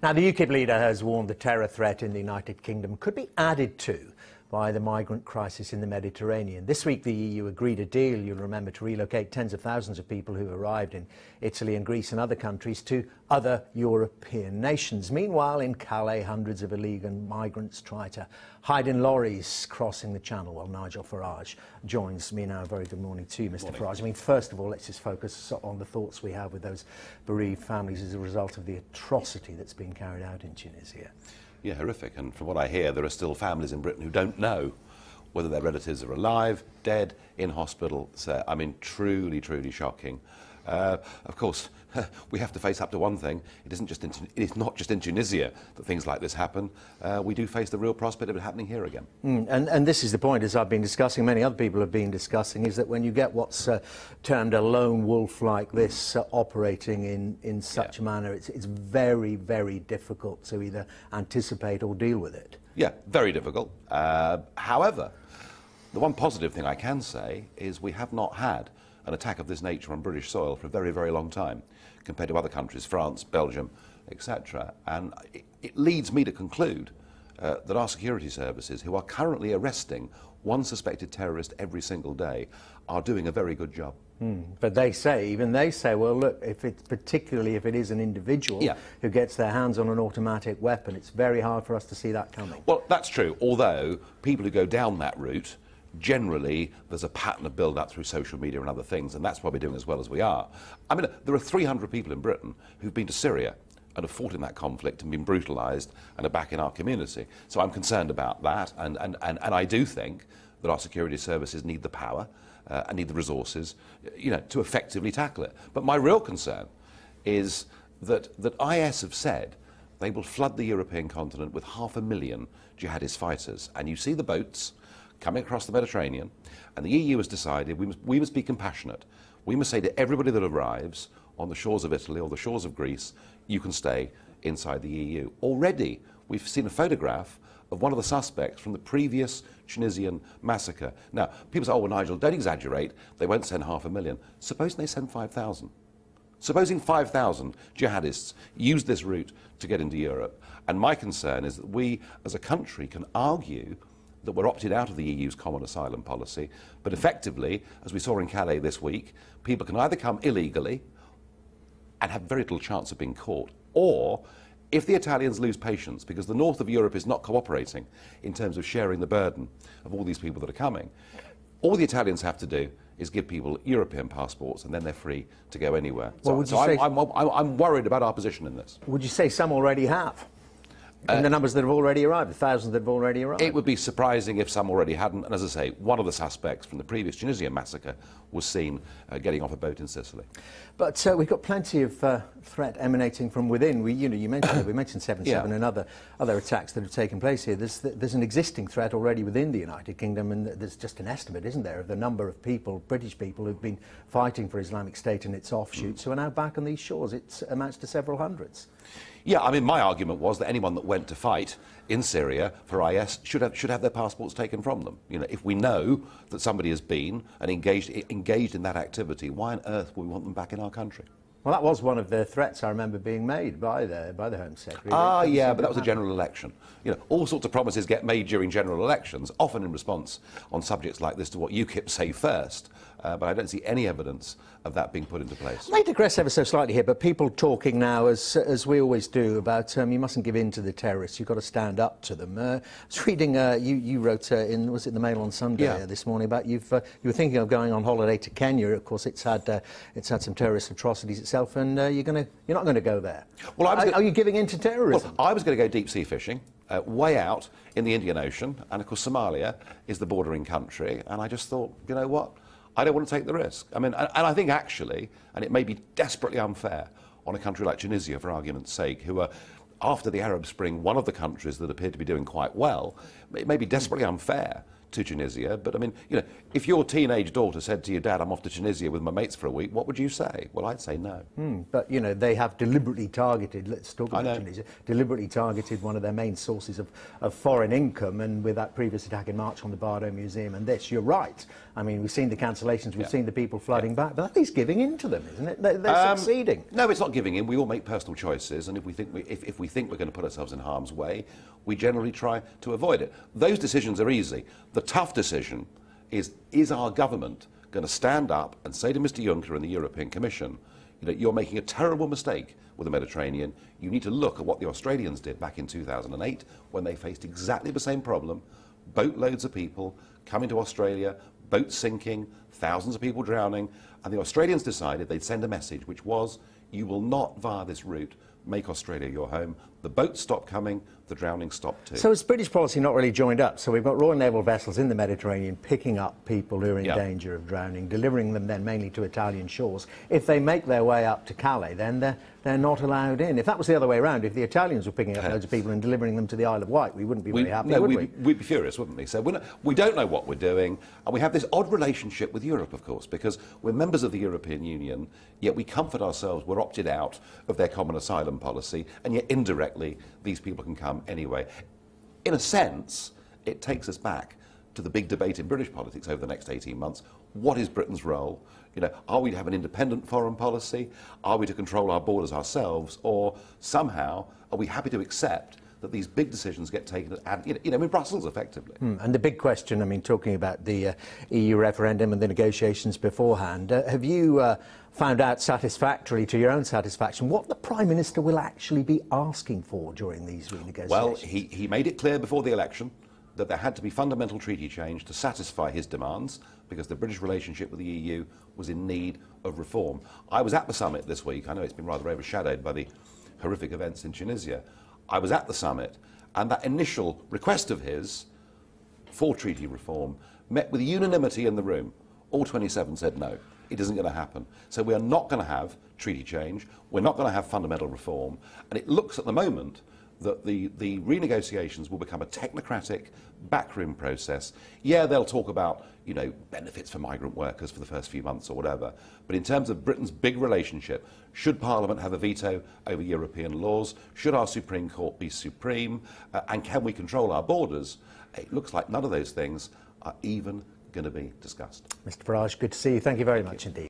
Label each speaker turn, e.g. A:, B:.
A: Now, the UKIP leader has warned the terror threat in the United Kingdom could be added to by the migrant crisis in the Mediterranean. This week, the EU agreed a deal, you'll remember, to relocate tens of thousands of people who arrived in Italy and Greece and other countries to other European nations. Meanwhile, in Calais, hundreds of illegal migrants try to hide in lorries crossing the channel. Well, Nigel Farage joins me now. Very good morning to you, Mr. Farage. I mean, first of all, let's just focus on the thoughts we have with those bereaved families as a result of the atrocity that's been carried out in Tunisia.
B: Yeah, horrific. And from what I hear, there are still families in Britain who don't know whether their relatives are alive, dead, in hospital. So, I mean, truly, truly shocking. Of course, we have to face up to one thing. It's not just in Tunisia that things like this happen. We do face the real prospect of it happening here again.
A: And this is the point, as I've been discussing, many other people have been discussing, is that when you get what's termed a lone wolf like this operating in such a manner, it's very, very difficult to either anticipate or deal with it.
B: Yeah, very difficult. However, the one positive thing I can say is we have not had an attack of this nature on British soil for a very, very long time, compared to other countries, France, Belgium, etc. And it leads me to conclude that our security services, who are currently arresting one suspected terrorist every single day, are doing a very good job.
A: But they say, well, look, particularly if it is an individual who gets their hands on an automatic weapon, it's very hard for us to see that coming.
B: Well, that's true, although people who go down that route, generally there's a pattern of build-up through social media and other things, and that's why we're doing as well as we are. I mean, there are 300 people in Britain who've been to Syria and have fought in that conflict and been brutalised and are back in our community. So I'm concerned about that, and I do think that our security services need the power and need the resources, to effectively tackle it. But my real concern is that IS have said they will flood the European continent with 500,000 jihadist fighters, and you see the boats coming across the Mediterranean, and the EU has decided we must be compassionate. We must say to everybody that arrives on the shores of Italy or the shores of Greece, you can stay inside the EU. Already, we've seen a photograph of one of the suspects from the previous Tunisian massacre. Now, people say, oh, well, Nigel, don't exaggerate. They won't send 500,000. Supposing they send 5,000. Supposing 5,000 jihadists use this route to get into Europe. And my concern is that we, as a country, can argue that we're opted out of the EU's common asylum policy, but effectively, as we saw in Calais this week, people can either come illegally and have very little chance of being caught, or if the Italians lose patience because the north of Europe is not cooperating in terms of sharing the burden of all these people that are coming, all the Italians have to do is give people European passports, and then they're free to go anywhere.
A: Well,
B: so I'm worried about our position in this.
A: Would you say some already have? And the numbers that have already arrived, the thousands that have already arrived?
B: It would be surprising if some already hadn't. And as I say, one of the suspects from the previous Tunisian massacre was seen getting off a boat in Sicily.
A: But we've got plenty of threat emanating from within. You mentioned we mentioned 7/7 and other attacks that have taken place here. There's an existing threat already within the United Kingdom, and there's just an estimate, isn't there, of the number of people, British people, who've been fighting for Islamic State and its offshoots, who are now back on these shores. It amounts to several hundreds.
B: Yeah, I mean, my argument was that anyone that went to fight in Syria for IS should have their passports taken from them. If we know that somebody has been and engaged in that activity, why on earth would we want them back in our country?
A: Well, that was one of the threats I remember being made by the Home Secretary.
B: Yeah, but that was a general election. All sorts of promises get made during general elections, often in response on subjects like this to what UKIP say first. But I don't see any evidence of that being put into place.
A: I may digress ever so slightly here, but people talking now, as we always do, about you mustn't give in to the terrorists, you've got to stand up to them. I was reading, you wrote in, was it the Mail on Sunday this morning, about you were thinking of going on holiday to Kenya. Of course, it's had some terrorist atrocities itself, and you're not going to go there. Well, are you giving in to terrorism?
B: Well, I was going to go deep sea fishing, way out in the Indian Ocean, and of course Somalia is the bordering country, and I just thought, you know what? I don't want to take the risk. I mean, and I think actually, and it may be desperately unfair on a country like Tunisia, for argument's sake, who are, after the Arab Spring, one of the countries that appeared to be doing quite well, it may be desperately unfair to Tunisia. But I mean, you know, if your teenage daughter said to your dad, I'm off to Tunisia with my mates for a week, what would you say? Well, I'd say no.
A: But, you know, they have deliberately targeted, let's talk about Tunisia, deliberately targeted one of their main sources of foreign income, and with that previous attack in March on the Bardo Museum and this, you're right. I mean, we've seen the cancellations, we've seen the people flooding back, but that is giving in to them, isn't it? They're succeeding.
B: No, it's not giving in. We all make personal choices, and if we think we're going to put ourselves in harm's way, we generally try to avoid it. Those decisions are easy. The tough decision is our government going to stand up and say to Mr. Juncker and the European Commission, you know, you're making a terrible mistake with the Mediterranean. You need to look at what the Australians did back in 2008 when they faced exactly the same problem. Boatloads of people coming to Australia, boats sinking, thousands of people drowning, and the Australians decided they'd send a message which was, you will not, via this route, make Australia your home. The boats stopped coming, the drowning stopped too.
A: So is British policy not really joined up? So we've got Royal Naval vessels in the Mediterranean picking up people who are in danger of drowning, delivering them then mainly to Italian shores. If they make their way up to Calais, then they're not allowed in. If that was the other way around, if the Italians were picking up loads of people and delivering them to the Isle of Wight, we wouldn't be very happy, would we?
B: We'd be furious, wouldn't we? So we don't know what we're doing, and we have this odd relationship with Europe, of course, because we're members of the European Union, yet we comfort ourselves we're opted out of their common asylum policy, and yet indirectly these people can come anyway. In a sense, it takes us back to the big debate in British politics over the next 18 months. What is Britain's role? You know, are we to have an independent foreign policy? Are we to control our borders ourselves? Or somehow, are we happy to accept that these big decisions get taken in Brussels, effectively?
A: And the big question, I mean, talking about the EU referendum and the negotiations beforehand, have you found out satisfactorily, to your own satisfaction, what the Prime Minister will actually be asking for during these renegotiations?
B: Well, he made it clear before the election that there had to be fundamental treaty change to satisfy his demands, because the British relationship with the EU was in need of reform. I was at the summit this week. I know it's been rather overshadowed by the horrific events in Tunisia. I was at the summit, and that initial request of his for treaty reform met with unanimity in the room. All 27 said no, it isn't going to happen. So we are not going to have treaty change, we're not going to have fundamental reform, and it looks at the moment that the renegotiations will become a technocratic backroom process. Yeah, they'll talk about, you know, benefits for migrant workers for the first few months or whatever, but in terms of Britain's big relationship, should Parliament have a veto over European laws? Should our Supreme Court be supreme? And can we control our borders? It looks like none of those things are even going to be discussed.
A: Mr. Farage, good to see you. Thank you very much indeed.